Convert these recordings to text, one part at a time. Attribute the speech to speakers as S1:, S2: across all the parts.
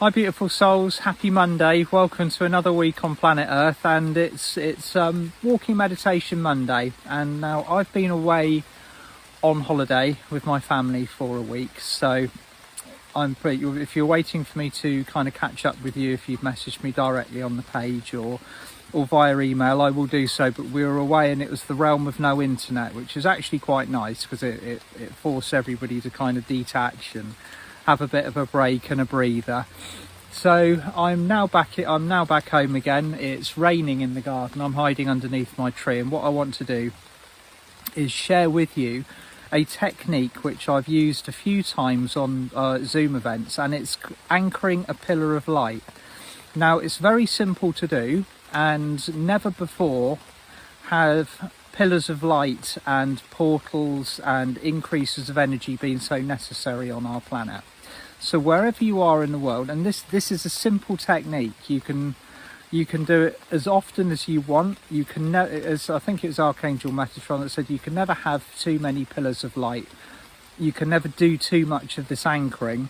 S1: Hi beautiful souls, happy Monday. Welcome to another week on planet Earth, and it's Walking Meditation Monday. And now I've been away on holiday with my family for a week, so if you're waiting for me to kind of catch up with you, if you've messaged me directly on the page or via email, I will do so. But we were away and it was the realm of no internet, which is actually quite nice because it forced everybody to kind of detach and have a bit of a break and a breather. So I'm now back home again. It's raining in the garden. I'm hiding underneath my tree, and what I want to do is share with you a technique which I've used a few times on Zoom events, and it's anchoring a pillar of light. Now it's very simple to do, and never before have pillars of light and portals and increases of energy been so necessary on our planet. So wherever you are in the world, and this is a simple technique, you can do it as often as you want. You can as I think it was Archangel Metatron that said, you can never have too many pillars of light. You can never do too much of this anchoring.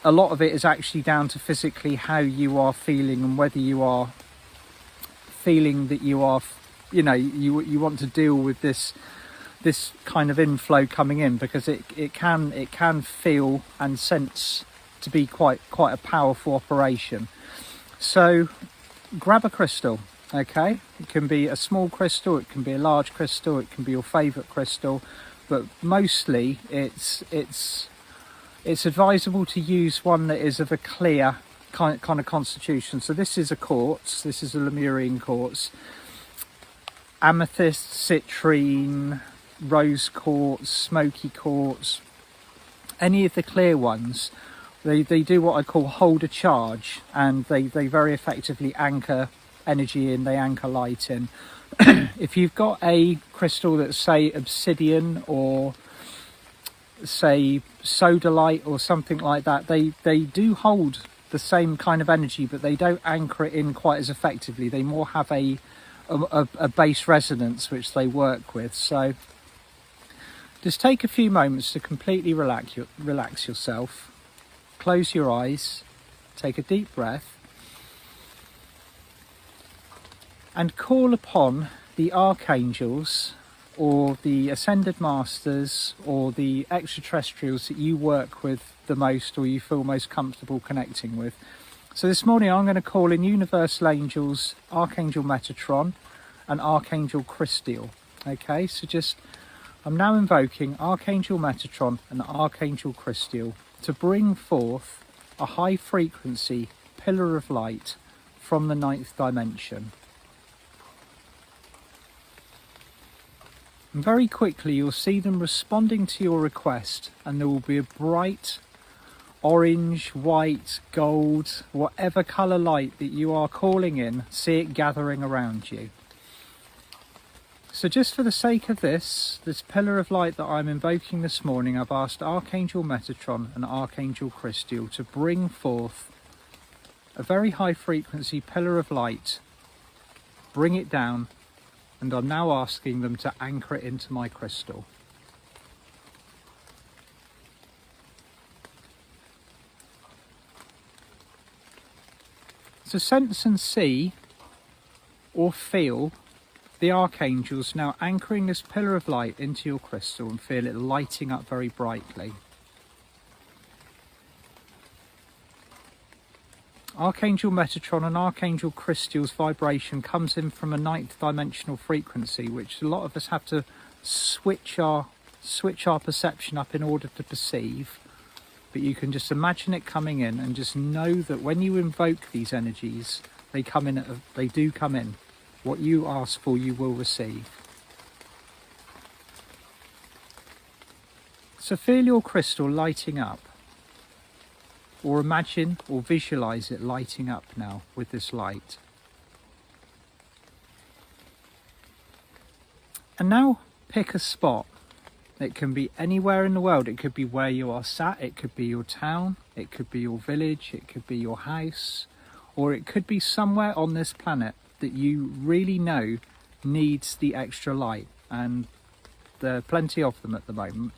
S1: A lot of it is actually down to physically how you are feeling, and whether you are feeling that you are, you want to deal with this kind of inflow coming in, because it can feel and sense to be quite a powerful operation. So grab a crystal, okay? It can be a small crystal, it can be a large crystal, it can be your favorite crystal, but mostly it's advisable to use one that is of a clear kind of constitution. So this is a quartz, this is a Lemurian quartz, amethyst, citrine, rose quartz, smoky quartz, any of the clear ones. They do what I call hold a charge, and they very effectively anchor energy in, they anchor light in. If you've got a crystal that's, say, obsidian or say sodalite or something like that, they do hold the same kind of energy, but they don't anchor it in quite as effectively. They more have a base resonance which they work with. So just take a few moments to completely relax yourself. Close your eyes, take a deep breath, and call upon the archangels or the ascended masters or the extraterrestrials that you work with the most, or you feel most comfortable connecting with. So this morning I'm going to call in universal angels, Archangel Metatron and Archangel Christiel. Okay, so I'm now invoking Archangel Metatron and Archangel Christiel to bring forth a high frequency pillar of light from the 9th dimension. And very quickly you'll see them responding to your request, and there will be a bright orange, white, gold, whatever colour light that you are calling in, see it gathering around you. So just for the sake of this pillar of light that I'm invoking this morning, I've asked Archangel Metatron and Archangel Christiel to bring forth a very high frequency pillar of light, bring it down, and I'm now asking them to anchor it into my crystal. So sense and see or feel the archangels now anchoring this pillar of light into your crystal, and feel it lighting up very brightly. Archangel Metatron and Archangel Christiel's vibration comes in from a 9th dimensional frequency, which a lot of us have to switch our perception up in order to perceive. But you can just imagine it coming in, and just know that when you invoke these energies, they do come in. What you ask for, you will receive. So feel your crystal lighting up, or imagine or visualize it lighting up now with this light. And now pick a spot. It can be anywhere in the world. It could be where you are sat, it could be your town, it could be your village, it could be your house, or it could be somewhere on this planet that you really know needs the extra light, and there are plenty of them at the moment.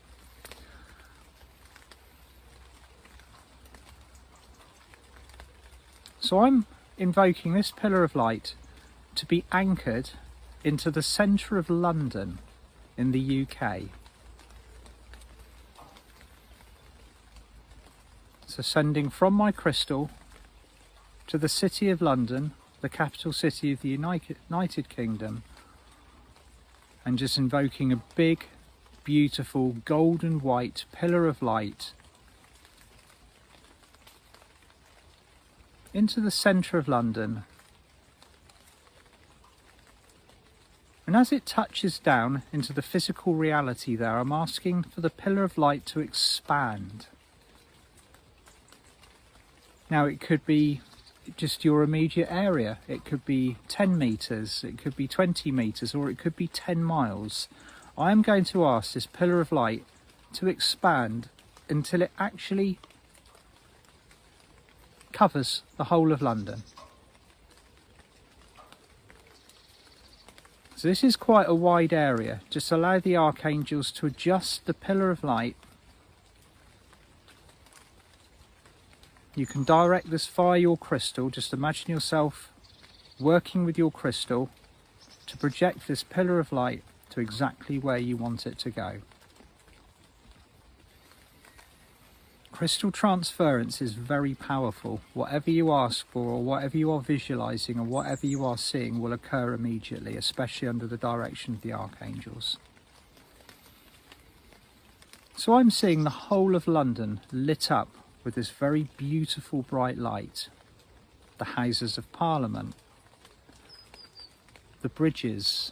S1: So I'm invoking this pillar of light to be anchored into the centre of London in the UK. So sending from my crystal to the city of London, the capital city of the United Kingdom, and just invoking a big, beautiful golden white pillar of light into the centre of London. And as it touches down into the physical reality there, I'm asking for the pillar of light to expand. Now it could be just your immediate area, it could be 10 metres, it could be 20 metres, or it could be 10 miles. I am going to ask this pillar of light to expand until it actually covers the whole of London. So this is quite a wide area. Just allow the archangels to adjust the pillar of light. You can direct this via your crystal. Just imagine yourself working with your crystal to project this pillar of light to exactly where you want it to go. Crystal transference is very powerful. Whatever you ask for, or whatever you are visualizing, or whatever you are seeing will occur immediately, especially under the direction of the archangels. So I'm seeing the whole of London lit up with this very beautiful bright light. The Houses of Parliament, the bridges,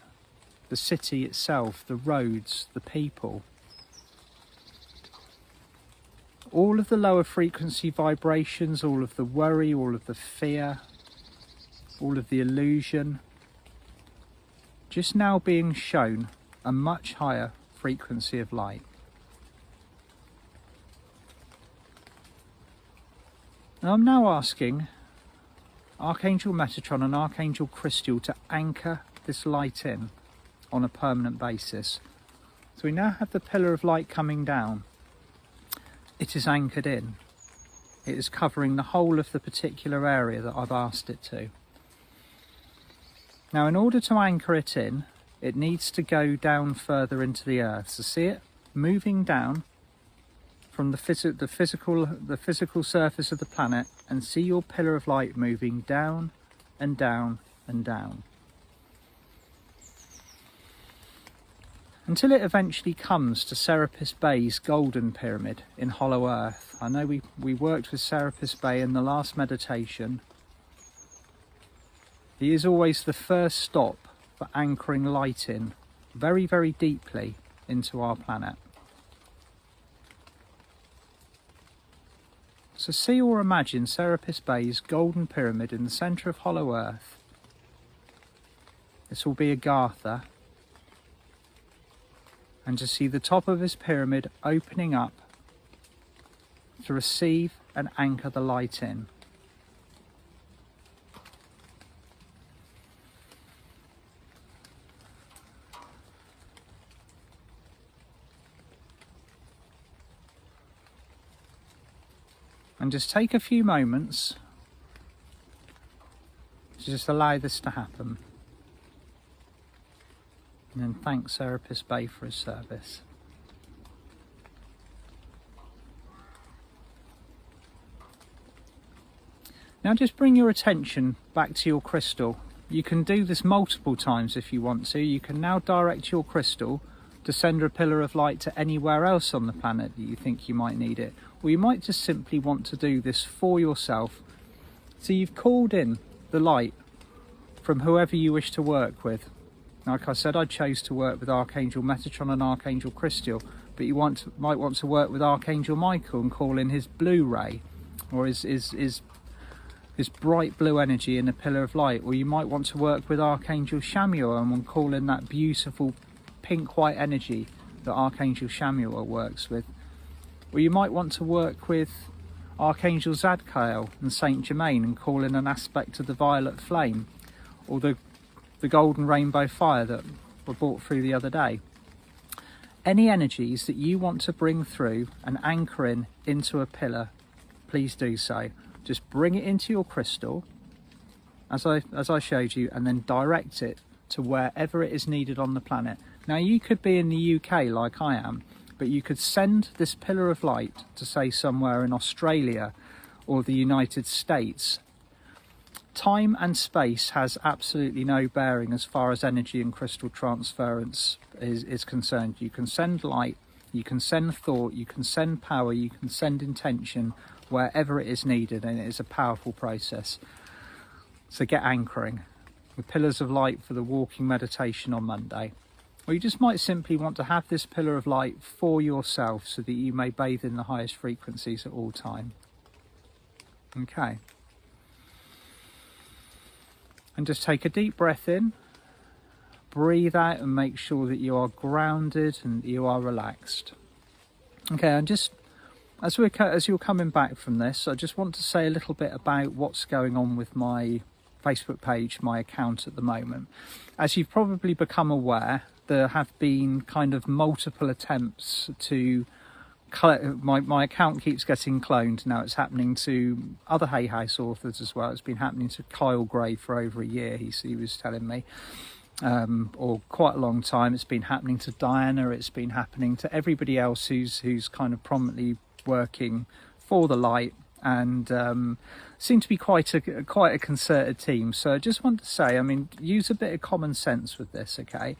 S1: the city itself, the roads, the people. All of the lower frequency vibrations, all of the worry, all of the fear, all of the illusion, just now being shown a much higher frequency of light. Now I'm now asking Archangel Metatron and Archangel Crystal to anchor this light in on a permanent basis. So we now have the pillar of light coming down. It is anchored in. It is covering the whole of the particular area that I've asked it to. Now in order to anchor it in, it needs to go down further into the earth. So see it moving down from the physical surface of the planet, and see your pillar of light moving down and down and down, until it eventually comes to Serapis Bay's golden pyramid in Hollow Earth. I know we worked with Serapis Bay in the last meditation. He is always the first stop for anchoring light in very, very deeply into our planet. So see or imagine Serapis Bay's golden pyramid in the centre of Hollow Earth. This will be Agartha. And to see the top of his pyramid opening up to receive and anchor the light in. And just take a few moments to just allow this to happen. And then thank Serapis Bay for his service. Now just bring your attention back to your crystal. You can do this multiple times if you want to. You can now direct your crystal to send a pillar of light to anywhere else on the planet that you think you might need it. Or you might just simply want to do this for yourself. So you've called in the light from whoever you wish to work with. Like I said, I chose to work with Archangel Metatron and Archangel Crystal, but you might want to work with Archangel Michael and call in his blue ray, or his bright blue energy in a pillar of light. Or you might want to work with Archangel Shamuel and call in that beautiful pink-white energy that Archangel Shamuel works with. Or you might want to work with Archangel Zadkiel and Saint Germain and call in an aspect of the violet flame, or the golden rainbow fire that were brought through the other day. Any energies that you want to bring through and anchor in into a pillar, please do so. just bring it into your crystal as I showed you, and then direct it to wherever it is needed on the planet. Now you could be in the UK like I am, but you could send this pillar of light to, say, somewhere in Australia or the United States. Time and space has absolutely no bearing as far as energy and crystal transference is concerned. You can send light, you can send thought, you can send power, you can send intention wherever it is needed, and it is a powerful process. So get anchoring with pillars of light for the walking meditation on Monday. Or you just might simply want to have this pillar of light for yourself so that you may bathe in the highest frequencies at all time. Okay. And just take a deep breath in, breathe out, and make sure that you are grounded and you are relaxed. Okay, and just as you're coming back from this, I just want to say a little bit about what's going on with my Facebook page, my account at the moment. As you've probably become aware, there have been kind of multiple attempts to my account keeps getting cloned now. It's happening to other Hay House authors as well. It's been happening to Kyle Gray for over a year, he was telling me, or quite a long time. It's been happening to Diana, it's been happening to everybody else who's kind of prominently working for the light, and seem to be quite a concerted team. So I just want to say, I mean, use a bit of common sense with this, okay?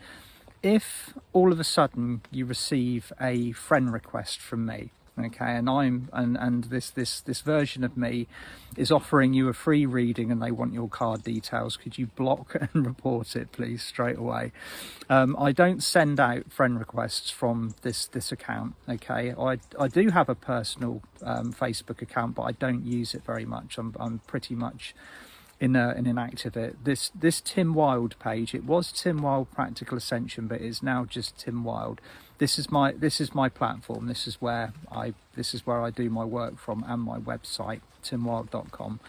S1: If all of a sudden you receive a friend request from me, okay, and this version of me is offering you a free reading and they want your card details, could you block and report it, please, straight away? I don't send out friend requests from this account, okay? I do have a personal Facebook account, but I don't use it very much. I'm pretty much inactive. This Tim Wilde page, it was Tim Wilde Practical Ascension, but it's now just Tim Wilde. This is my platform. This is where I do my work from, and my website, timwilde.com.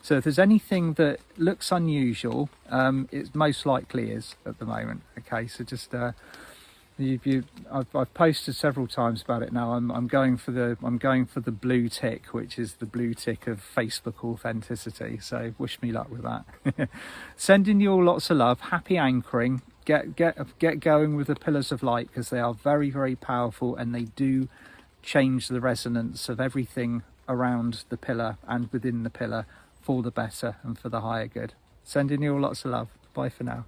S1: So if there's anything that looks unusual, it most likely is at the moment. Okay, so just I've posted several times about it now. I'm going for the blue tick, which is the blue tick of Facebook authenticity. So wish me luck with that. Sending you all lots of love. Happy anchoring. Get going with the pillars of light, because they are very, very powerful, and they do change the resonance of everything around the pillar and within the pillar for the better and for the higher good. Sending you all lots of love. Bye for now.